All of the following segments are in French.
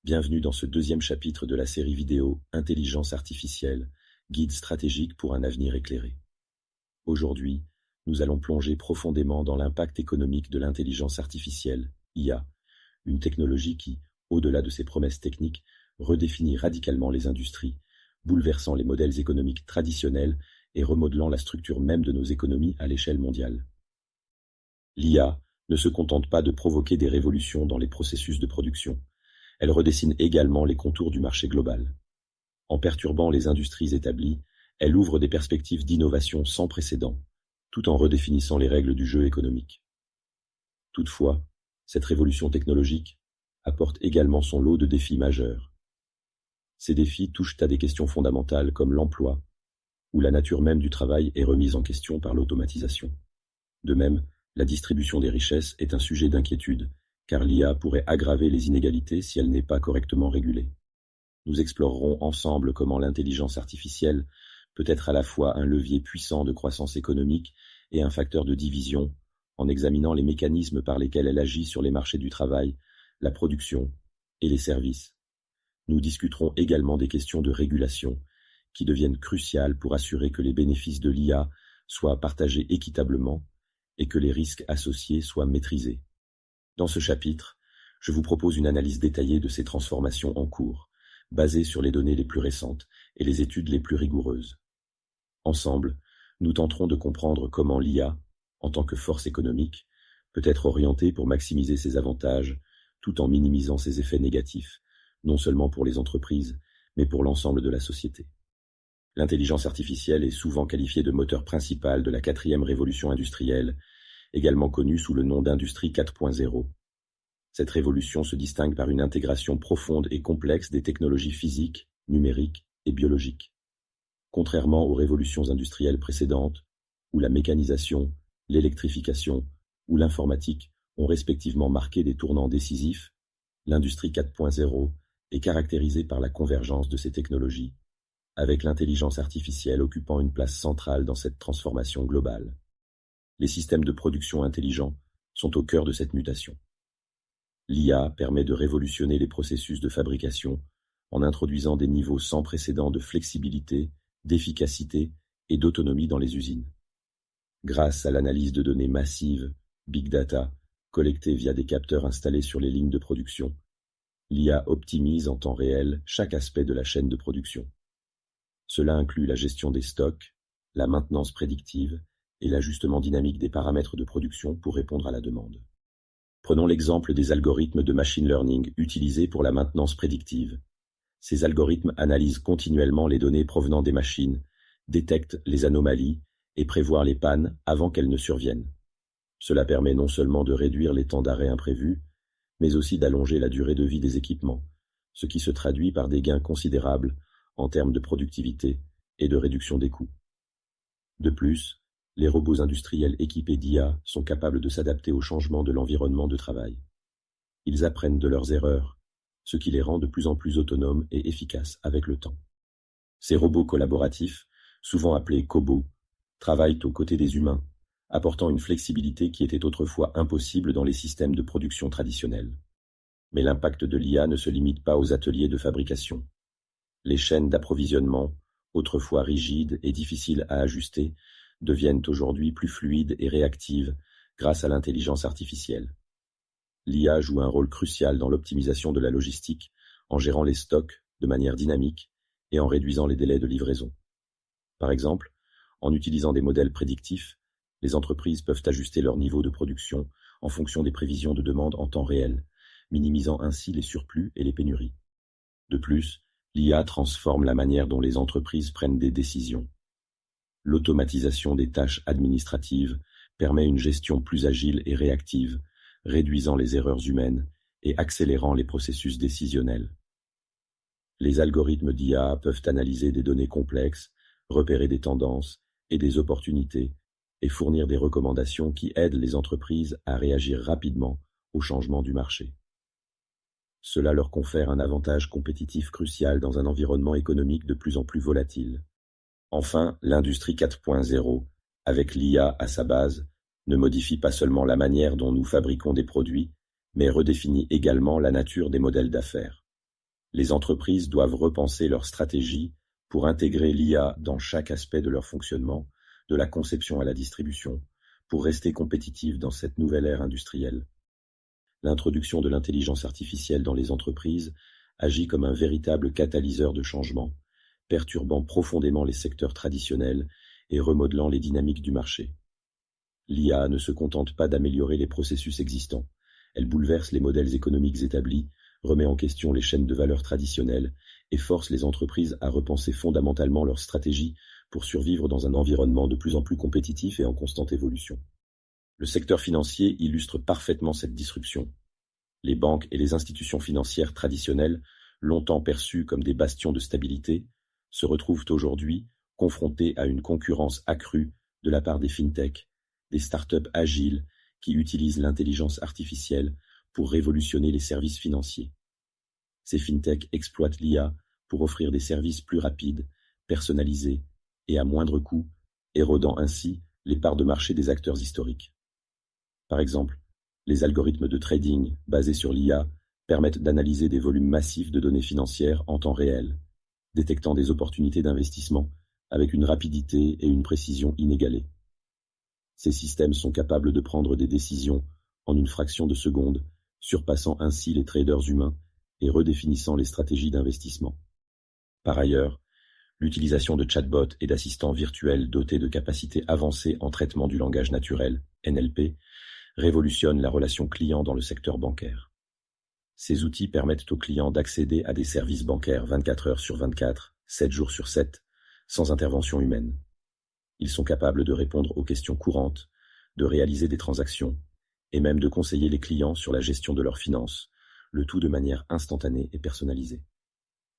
Bienvenue dans ce deuxième chapitre de la série vidéo Intelligence artificielle, guide stratégique pour un avenir éclairé. Aujourd'hui, nous allons plonger profondément dans l'impact économique de l'intelligence artificielle, IA, une technologie qui, au-delà de ses promesses techniques, redéfinit radicalement les industries, bouleversant les modèles économiques traditionnels et remodelant la structure même de nos économies à l'échelle mondiale. L'IA ne se contente pas de provoquer des révolutions dans les processus de production. Elle redessine également les contours du marché global. En perturbant les industries établies, elle ouvre des perspectives d'innovation sans précédent, tout en redéfinissant les règles du jeu économique. Toutefois, cette révolution technologique apporte également son lot de défis majeurs. Ces défis touchent à des questions fondamentales comme l'emploi, où la nature même du travail est remise en question par l'automatisation. De même, la distribution des richesses est un sujet d'inquiétude, car l'IA pourrait aggraver les inégalités si elle n'est pas correctement régulée. Nous explorerons ensemble comment l'intelligence artificielle peut être à la fois un levier puissant de croissance économique et un facteur de division, en examinant les mécanismes par lesquels elle agit sur les marchés du travail, la production et les services. Nous discuterons également des questions de régulation, qui deviennent cruciales pour assurer que les bénéfices de l'IA soient partagés équitablement et que les risques associés soient maîtrisés. Dans ce chapitre, je vous propose une analyse détaillée de ces transformations en cours, basée sur les données les plus récentes et les études les plus rigoureuses. Ensemble, nous tenterons de comprendre comment l'IA, en tant que force économique, peut être orientée pour maximiser ses avantages, tout en minimisant ses effets négatifs, non seulement pour les entreprises, mais pour l'ensemble de la société. L'intelligence artificielle est souvent qualifiée de moteur principal de la quatrième révolution industrielle, également connue sous le nom d'Industrie 4.0. Cette révolution se distingue par une intégration profonde et complexe des technologies physiques, numériques et biologiques. Contrairement aux révolutions industrielles précédentes, où la mécanisation, l'électrification ou l'informatique ont respectivement marqué des tournants décisifs, l'Industrie 4.0 est caractérisée par la convergence de ces technologies, avec l'intelligence artificielle occupant une place centrale dans cette transformation globale. Les systèmes de production intelligents sont au cœur de cette mutation. L'IA permet de révolutionner les processus de fabrication en introduisant des niveaux sans précédent de flexibilité, d'efficacité et d'autonomie dans les usines. Grâce à l'analyse de données massives, big data, collectées via des capteurs installés sur les lignes de production, l'IA optimise en temps réel chaque aspect de la chaîne de production. Cela inclut la gestion des stocks, la maintenance prédictive et l'ajustement dynamique des paramètres de production pour répondre à la demande. Prenons l'exemple des algorithmes de machine learning utilisés pour la maintenance prédictive. Ces algorithmes analysent continuellement les données provenant des machines, détectent les anomalies et prévoient les pannes avant qu'elles ne surviennent. Cela permet non seulement de réduire les temps d'arrêt imprévus, mais aussi d'allonger la durée de vie des équipements, ce qui se traduit par des gains considérables en termes de productivité et de réduction des coûts. De plus, les robots industriels équipés d'IA sont capables de s'adapter aux changements de l'environnement de travail. Ils apprennent de leurs erreurs, ce qui les rend de plus en plus autonomes et efficaces avec le temps. Ces robots collaboratifs, souvent appelés cobots, travaillent aux côtés des humains, apportant une flexibilité qui était autrefois impossible dans les systèmes de production traditionnels. Mais l'impact de l'IA ne se limite pas aux ateliers de fabrication. Les chaînes d'approvisionnement, autrefois rigides et difficiles à ajuster, deviennent aujourd'hui plus fluides et réactives grâce à l'intelligence artificielle. L'IA joue un rôle crucial dans l'optimisation de la logistique, en gérant les stocks de manière dynamique et en réduisant les délais de livraison. Par exemple, en utilisant des modèles prédictifs, les entreprises peuvent ajuster leur niveau de production en fonction des prévisions de demande en temps réel, minimisant ainsi les surplus et les pénuries. De plus, l'IA transforme la manière dont les entreprises prennent des décisions. L'automatisation des tâches administratives permet une gestion plus agile et réactive, réduisant les erreurs humaines et accélérant les processus décisionnels. Les algorithmes d'IA peuvent analyser des données complexes, repérer des tendances et des opportunités et fournir des recommandations qui aident les entreprises à réagir rapidement aux changements du marché. Cela leur confère un avantage compétitif crucial dans un environnement économique de plus en plus volatile. Enfin, l'Industrie 4.0, avec l'IA à sa base, ne modifie pas seulement la manière dont nous fabriquons des produits, mais redéfinit également la nature des modèles d'affaires. Les entreprises doivent repenser leur stratégie pour intégrer l'IA dans chaque aspect de leur fonctionnement, de la conception à la distribution, pour rester compétitives dans cette nouvelle ère industrielle. L'introduction de l'intelligence artificielle dans les entreprises agit comme un véritable catalyseur de changement, perturbant profondément les secteurs traditionnels et remodelant les dynamiques du marché. L'IA ne se contente pas d'améliorer les processus existants, elle bouleverse les modèles économiques établis, remet en question les chaînes de valeur traditionnelles et force les entreprises à repenser fondamentalement leur stratégie pour survivre dans un environnement de plus en plus compétitif et en constante évolution. Le secteur financier illustre parfaitement cette disruption. Les banques et les institutions financières traditionnelles, longtemps perçues comme des bastions de stabilité, se retrouvent aujourd'hui confrontées à une concurrence accrue de la part des fintechs, des startups agiles qui utilisent l'intelligence artificielle pour révolutionner les services financiers. Ces fintechs exploitent l'IA pour offrir des services plus rapides, personnalisés et à moindre coût, érodant ainsi les parts de marché des acteurs historiques. Par exemple, les algorithmes de trading basés sur l'IA permettent d'analyser des volumes massifs de données financières en temps réel, détectant des opportunités d'investissement avec une rapidité et une précision inégalées. Ces systèmes sont capables de prendre des décisions en une fraction de seconde, surpassant ainsi les traders humains et redéfinissant les stratégies d'investissement. Par ailleurs, l'utilisation de chatbots et d'assistants virtuels dotés de capacités avancées en traitement du langage naturel, NLP, révolutionne la relation client dans le secteur bancaire. Ces outils permettent aux clients d'accéder à des services bancaires 24 heures sur 24, 7 jours sur 7, sans intervention humaine. Ils sont capables de répondre aux questions courantes, de réaliser des transactions, et même de conseiller les clients sur la gestion de leurs finances, le tout de manière instantanée et personnalisée.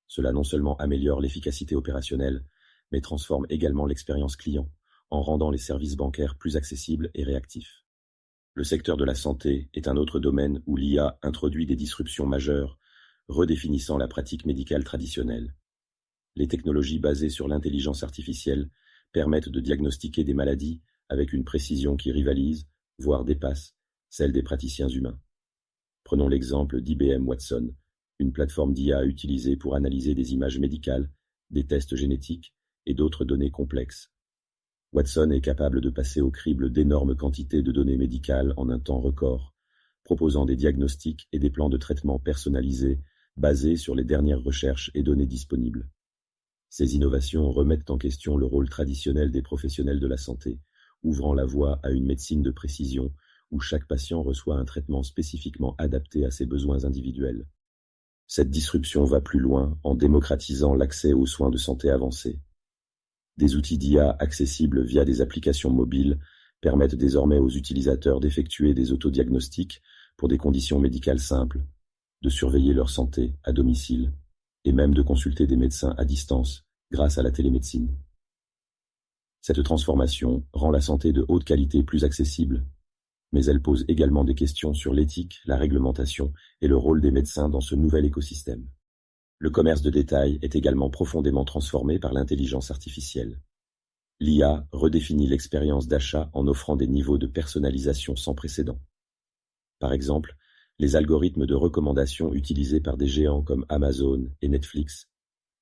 Cela non seulement améliore l'efficacité opérationnelle, mais transforme également l'expérience client, en rendant les services bancaires plus accessibles et réactifs. Le secteur de la santé est un autre domaine où l'IA introduit des disruptions majeures, redéfinissant la pratique médicale traditionnelle. Les technologies basées sur l'intelligence artificielle permettent de diagnostiquer des maladies avec une précision qui rivalise, voire dépasse, celle des praticiens humains. Prenons l'exemple d'IBM Watson, une plateforme d'IA utilisée pour analyser des images médicales, des tests génétiques et d'autres données complexes. Watson est capable de passer au crible d'énormes quantités de données médicales en un temps record, proposant des diagnostics et des plans de traitement personnalisés basés sur les dernières recherches et données disponibles. Ces innovations remettent en question le rôle traditionnel des professionnels de la santé, ouvrant la voie à une médecine de précision où chaque patient reçoit un traitement spécifiquement adapté à ses besoins individuels. Cette disruption va plus loin en démocratisant l'accès aux soins de santé avancés. Des outils d'IA accessibles via des applications mobiles permettent désormais aux utilisateurs d'effectuer des autodiagnostics pour des conditions médicales simples, de surveiller leur santé à domicile et même de consulter des médecins à distance grâce à la télémédecine. Cette transformation rend la santé de haute qualité plus accessible, mais elle pose également des questions sur l'éthique, la réglementation et le rôle des médecins dans ce nouvel écosystème. Le commerce de détail est également profondément transformé par l'intelligence artificielle. L'IA redéfinit l'expérience d'achat en offrant des niveaux de personnalisation sans précédent. Par exemple, les algorithmes de recommandation utilisés par des géants comme Amazon et Netflix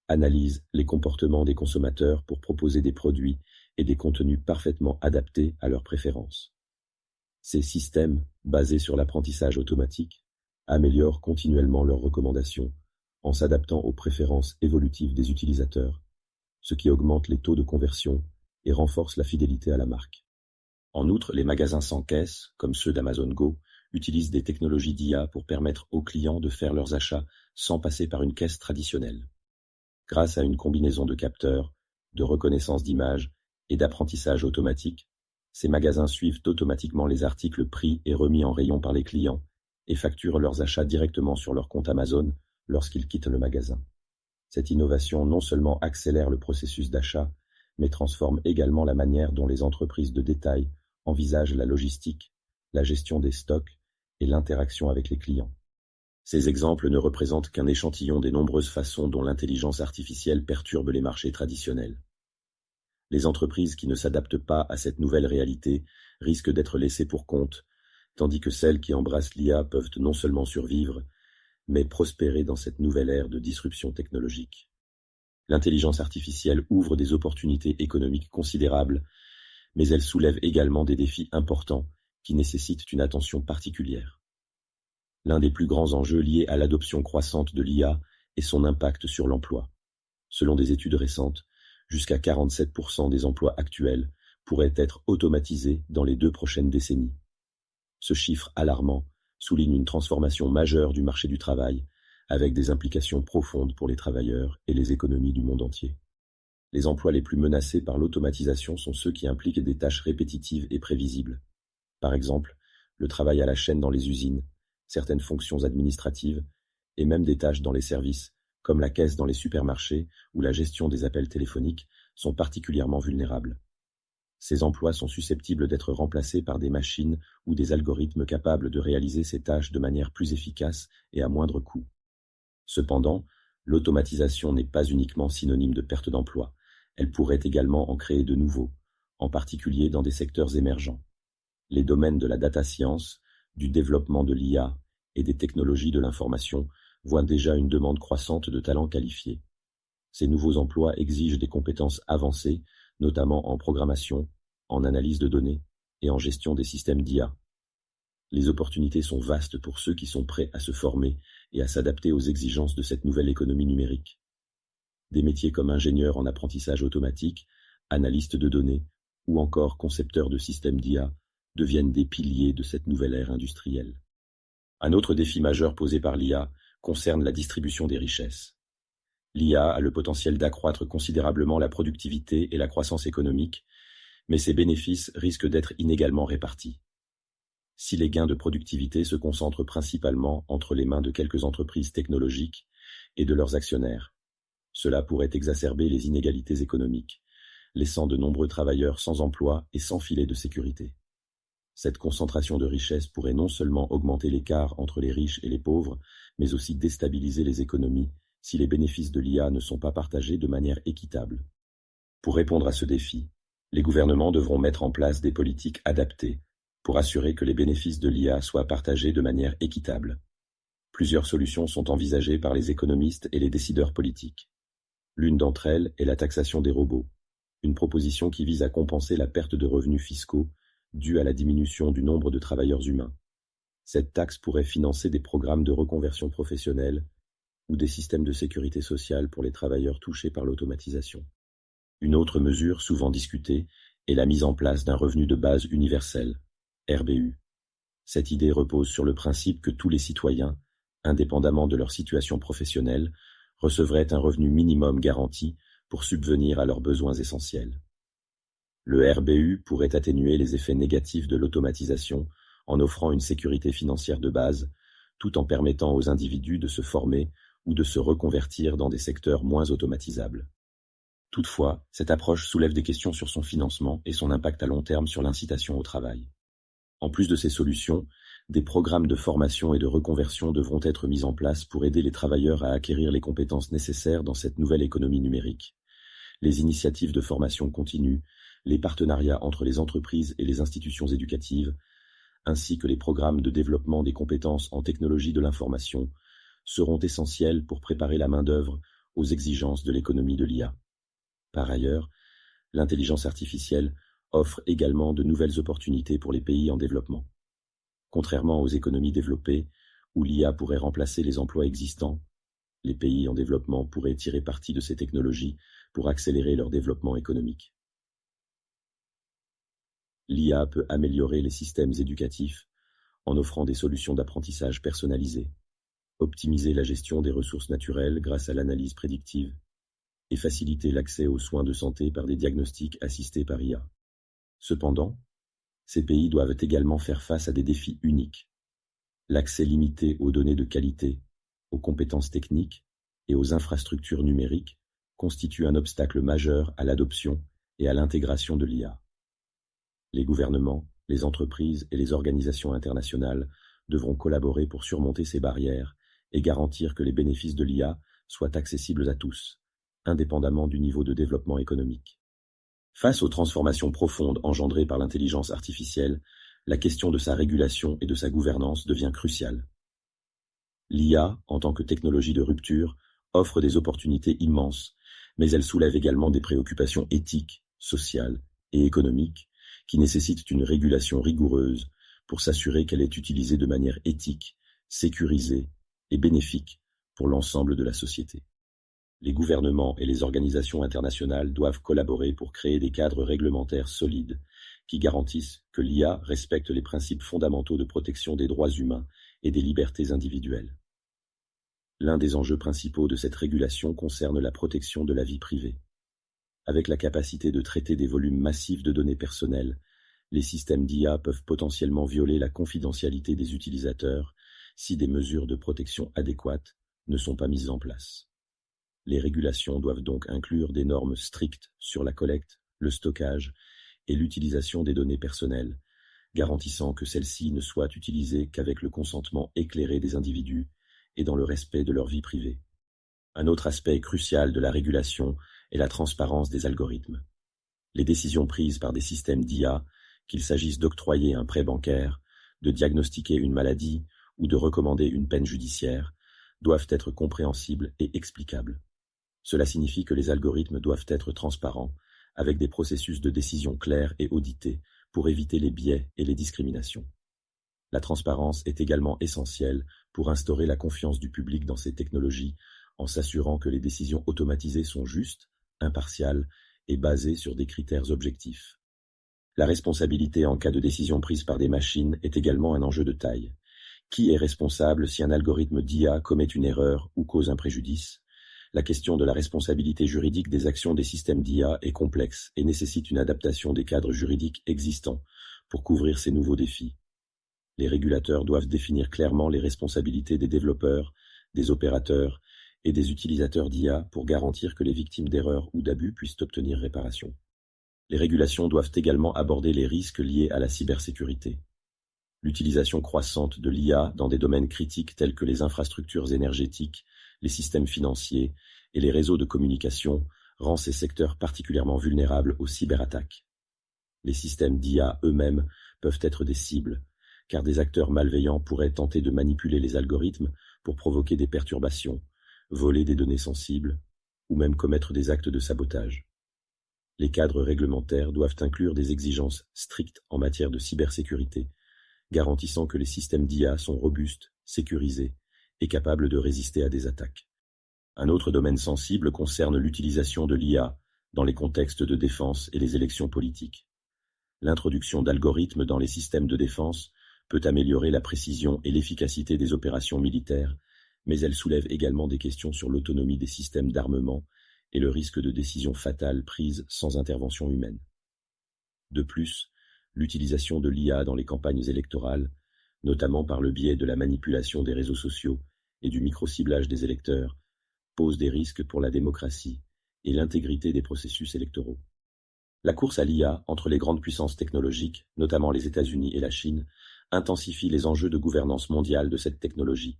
analysent les comportements des consommateurs pour proposer des produits et des contenus parfaitement adaptés à leurs préférences. Ces systèmes, basés sur l'apprentissage automatique, améliorent continuellement leurs recommandations en s'adaptant aux préférences évolutives des utilisateurs, ce qui augmente les taux de conversion et renforce la fidélité à la marque. En outre, les magasins sans caisse, comme ceux d'Amazon Go, utilisent des technologies d'IA pour permettre aux clients de faire leurs achats sans passer par une caisse traditionnelle. Grâce à une combinaison de capteurs, de reconnaissance d'images et d'apprentissage automatique, ces magasins suivent automatiquement les articles pris et remis en rayon par les clients et facturent leurs achats directement sur leur compte Amazon lorsqu'ils quittent le magasin. Cette innovation non seulement accélère le processus d'achat, mais transforme également la manière dont les entreprises de détail envisagent la logistique, la gestion des stocks et l'interaction avec les clients. Ces exemples ne représentent qu'un échantillon des nombreuses façons dont l'intelligence artificielle perturbe les marchés traditionnels. Les entreprises qui ne s'adaptent pas à cette nouvelle réalité risquent d'être laissées pour compte, tandis que celles qui embrassent l'IA peuvent non seulement survivre, mais prospérer dans cette nouvelle ère de disruption technologique. L'intelligence artificielle ouvre des opportunités économiques considérables, mais elle soulève également des défis importants qui nécessitent une attention particulière. L'un des plus grands enjeux liés à l'adoption croissante de l'IA est son impact sur l'emploi. Selon des études récentes, jusqu'à 47% des emplois actuels pourraient être automatisés dans les 2 prochaines décennies. Ce chiffre alarmant souligne une transformation majeure du marché du travail, avec des implications profondes pour les travailleurs et les économies du monde entier. Les emplois les plus menacés par l'automatisation sont ceux qui impliquent des tâches répétitives et prévisibles. Par exemple, le travail à la chaîne dans les usines, certaines fonctions administratives, et même des tâches dans les services, comme la caisse dans les supermarchés ou la gestion des appels téléphoniques, sont particulièrement vulnérables. Ces emplois sont susceptibles d'être remplacés par des machines ou des algorithmes capables de réaliser ces tâches de manière plus efficace et à moindre coût. Cependant, l'automatisation n'est pas uniquement synonyme de perte d'emploi, elle pourrait également en créer de nouveaux, en particulier dans des secteurs émergents. Les domaines de la data science, du développement de l'IA et des technologies de l'information voient déjà une demande croissante de talents qualifiés. Ces nouveaux emplois exigent des compétences avancées, notamment en programmation, en analyse de données et en gestion des systèmes d'IA. Les opportunités sont vastes pour ceux qui sont prêts à se former et à s'adapter aux exigences de cette nouvelle économie numérique. Des métiers comme ingénieur en apprentissage automatique, analyste de données ou encore concepteur de systèmes d'IA deviennent des piliers de cette nouvelle ère industrielle. Un autre défi majeur posé par l'IA concerne la distribution des richesses. L'IA a le potentiel d'accroître considérablement la productivité et la croissance économique, mais ses bénéfices risquent d'être inégalement répartis. Si les gains de productivité se concentrent principalement entre les mains de quelques entreprises technologiques et de leurs actionnaires, cela pourrait exacerber les inégalités économiques, laissant de nombreux travailleurs sans emploi et sans filet de sécurité. Cette concentration de richesses pourrait non seulement augmenter l'écart entre les riches et les pauvres, mais aussi déstabiliser les économies si les bénéfices de l'IA ne sont pas partagés de manière équitable. Pour répondre à ce défi, les gouvernements devront mettre en place des politiques adaptées pour assurer que les bénéfices de l'IA soient partagés de manière équitable. Plusieurs solutions sont envisagées par les économistes et les décideurs politiques. L'une d'entre elles est la taxation des robots, une proposition qui vise à compenser la perte de revenus fiscaux due à la diminution du nombre de travailleurs humains. Cette taxe pourrait financer des programmes de reconversion professionnelle ou des systèmes de sécurité sociale pour les travailleurs touchés par l'automatisation. Une autre mesure souvent discutée est la mise en place d'un revenu de base universel, RBU. Cette idée repose sur le principe que tous les citoyens, indépendamment de leur situation professionnelle, recevraient un revenu minimum garanti pour subvenir à leurs besoins essentiels. Le RBU pourrait atténuer les effets négatifs de l'automatisation en offrant une sécurité financière de base, tout en permettant aux individus de se former ou de se reconvertir dans des secteurs moins automatisables. Toutefois, cette approche soulève des questions sur son financement et son impact à long terme sur l'incitation au travail. En plus de ces solutions, des programmes de formation et de reconversion devront être mis en place pour aider les travailleurs à acquérir les compétences nécessaires dans cette nouvelle économie numérique. Les initiatives de formation continue, les partenariats entre les entreprises et les institutions éducatives, ainsi que les programmes de développement des compétences en technologie de l'information, seront essentiels pour préparer la main-d'œuvre aux exigences de l'économie de l'IA. Par ailleurs, l'intelligence artificielle offre également de nouvelles opportunités pour les pays en développement. Contrairement aux économies développées, où l'IA pourrait remplacer les emplois existants, les pays en développement pourraient tirer parti de ces technologies pour accélérer leur développement économique. L'IA peut améliorer les systèmes éducatifs en offrant des solutions d'apprentissage personnalisées, optimiser la gestion des ressources naturelles grâce à l'analyse prédictive et faciliter l'accès aux soins de santé par des diagnostics assistés par IA. Cependant, ces pays doivent également faire face à des défis uniques. L'accès limité aux données de qualité, aux compétences techniques et aux infrastructures numériques constitue un obstacle majeur à l'adoption et à l'intégration de l'IA. Les gouvernements, les entreprises et les organisations internationales devront collaborer pour surmonter ces barrières et garantir que les bénéfices de l'IA soient accessibles à tous, indépendamment du niveau de développement économique. Face aux transformations profondes engendrées par l'intelligence artificielle, la question de sa régulation et de sa gouvernance devient cruciale. L'IA, en tant que technologie de rupture, offre des opportunités immenses, mais elle soulève également des préoccupations éthiques, sociales et économiques qui nécessitent une régulation rigoureuse pour s'assurer qu'elle est utilisée de manière éthique, sécurisée et bénéfique pour l'ensemble de la société. Les gouvernements et les organisations internationales doivent collaborer pour créer des cadres réglementaires solides qui garantissent que l'IA respecte les principes fondamentaux de protection des droits humains et des libertés individuelles. L'un des enjeux principaux de cette régulation concerne la protection de la vie privée. Avec la capacité de traiter des volumes massifs de données personnelles, les systèmes d'IA peuvent potentiellement violer la confidentialité des utilisateurs si des mesures de protection adéquates ne sont pas mises en place. Les régulations doivent donc inclure des normes strictes sur la collecte, le stockage et l'utilisation des données personnelles, garantissant que celles-ci ne soient utilisées qu'avec le consentement éclairé des individus et dans le respect de leur vie privée. Un autre aspect crucial de la régulation est la transparence des algorithmes. Les décisions prises par des systèmes d'IA, qu'il s'agisse d'octroyer un prêt bancaire, de diagnostiquer une maladie ou de recommander une peine judiciaire, doivent être compréhensibles et explicables. Cela signifie que les algorithmes doivent être transparents, avec des processus de décision clairs et audités pour éviter les biais et les discriminations. La transparence est également essentielle pour instaurer la confiance du public dans ces technologies en s'assurant que les décisions automatisées sont justes, impartiales et basées sur des critères objectifs. La responsabilité en cas de décision prise par des machines est également un enjeu de taille. Qui est responsable si un algorithme d'IA commet une erreur ou cause un préjudice ? La question de la responsabilité juridique des actions des systèmes d'IA est complexe et nécessite une adaptation des cadres juridiques existants pour couvrir ces nouveaux défis. Les régulateurs doivent définir clairement les responsabilités des développeurs, des opérateurs et des utilisateurs d'IA pour garantir que les victimes d'erreurs ou d'abus puissent obtenir réparation. Les régulations doivent également aborder les risques liés à la cybersécurité. L'utilisation croissante de l'IA dans des domaines critiques tels que les infrastructures énergétiques, les systèmes financiers et les réseaux de communication rend ces secteurs particulièrement vulnérables aux cyberattaques. Les systèmes d'IA eux-mêmes peuvent être des cibles, car des acteurs malveillants pourraient tenter de manipuler les algorithmes pour provoquer des perturbations, voler des données sensibles, ou même commettre des actes de sabotage. Les cadres réglementaires doivent inclure des exigences strictes en matière de cybersécurité, garantissant que les systèmes d'IA sont robustes, sécurisés et capables de résister à des attaques. Un autre domaine sensible concerne l'utilisation de l'IA dans les contextes de défense et les élections politiques. L'introduction d'algorithmes dans les systèmes de défense peut améliorer la précision et l'efficacité des opérations militaires, mais elle soulève également des questions sur l'autonomie des systèmes d'armement et le risque de décisions fatales prises sans intervention humaine. De plus, l'utilisation de l'IA dans les campagnes électorales, notamment par le biais de la manipulation des réseaux sociaux et du micro-ciblage des électeurs, pose des risques pour la démocratie et l'intégrité des processus électoraux. La course à l'IA entre les grandes puissances technologiques, notamment les États-Unis et la Chine, intensifie les enjeux de gouvernance mondiale de cette technologie.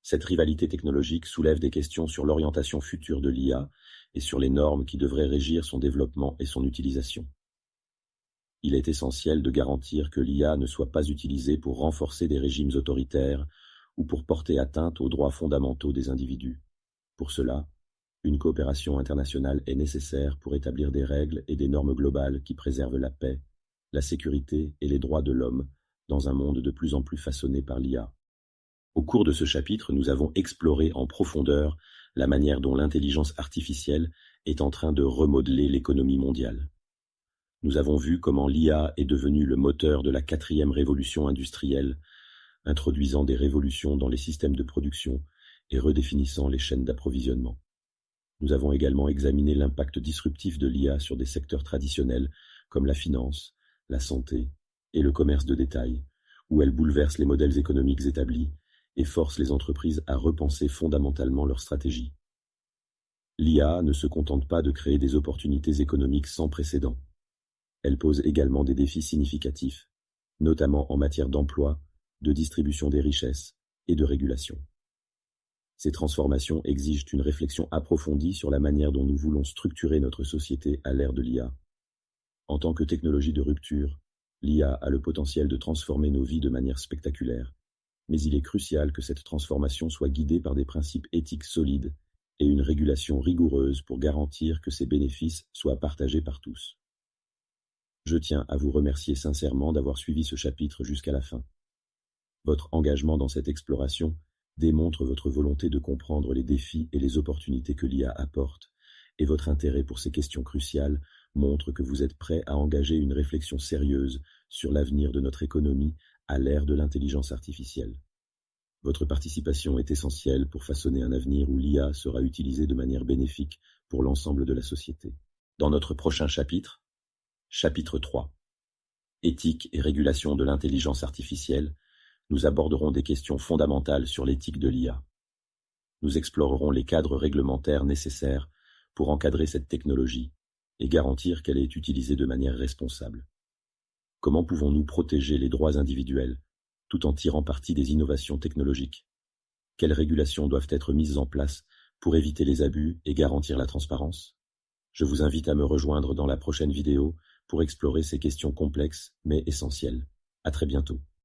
Cette rivalité technologique soulève des questions sur l'orientation future de l'IA et sur les normes qui devraient régir son développement et son utilisation. Il est essentiel de garantir que l'IA ne soit pas utilisée pour renforcer des régimes autoritaires ou pour porter atteinte aux droits fondamentaux des individus. Pour cela, une coopération internationale est nécessaire pour établir des règles et des normes globales qui préservent la paix, la sécurité et les droits de l'homme dans un monde de plus en plus façonné par l'IA. Au cours de ce chapitre, nous avons exploré en profondeur la manière dont l'intelligence artificielle est en train de remodeler l'économie mondiale. Nous avons vu comment l'IA est devenue le moteur de la 4e révolution industrielle, introduisant des révolutions dans les systèmes de production et redéfinissant les chaînes d'approvisionnement. Nous avons également examiné l'impact disruptif de l'IA sur des secteurs traditionnels comme la finance, la santé et le commerce de détail, où elle bouleverse les modèles économiques établis et force les entreprises à repenser fondamentalement leur stratégie. L'IA ne se contente pas de créer des opportunités économiques sans précédent. Elle pose également des défis significatifs, notamment en matière d'emploi, de distribution des richesses et de régulation. Ces transformations exigent une réflexion approfondie sur la manière dont nous voulons structurer notre société à l'ère de l'IA. En tant que technologie de rupture, l'IA a le potentiel de transformer nos vies de manière spectaculaire, Mais il est crucial que cette transformation soit guidée par des principes éthiques solides et une régulation rigoureuse pour garantir que ces bénéfices soient partagés par tous. Je tiens à vous remercier sincèrement d'avoir suivi ce chapitre jusqu'à la fin. Votre engagement dans cette exploration démontre votre volonté de comprendre les défis et les opportunités que l'IA apporte, et votre intérêt pour ces questions cruciales montre que vous êtes prêt à engager une réflexion sérieuse sur l'avenir de notre économie à l'ère de l'intelligence artificielle. Votre participation est essentielle pour façonner un avenir où l'IA sera utilisée de manière bénéfique pour l'ensemble de la société. Dans notre prochain chapitre, chapitre 3, Éthique et régulation de l'intelligence artificielle, nous aborderons des questions fondamentales sur l'éthique de l'IA. Nous explorerons les cadres réglementaires nécessaires pour encadrer cette technologie et garantir qu'elle est utilisée de manière responsable. Comment pouvons-nous protéger les droits individuels tout en tirant parti des innovations technologiques? Quelles régulations doivent être mises en place pour éviter les abus et garantir la transparence? Je vous invite à me rejoindre dans la prochaine vidéo pour explorer ces questions complexes mais essentielles. À très bientôt.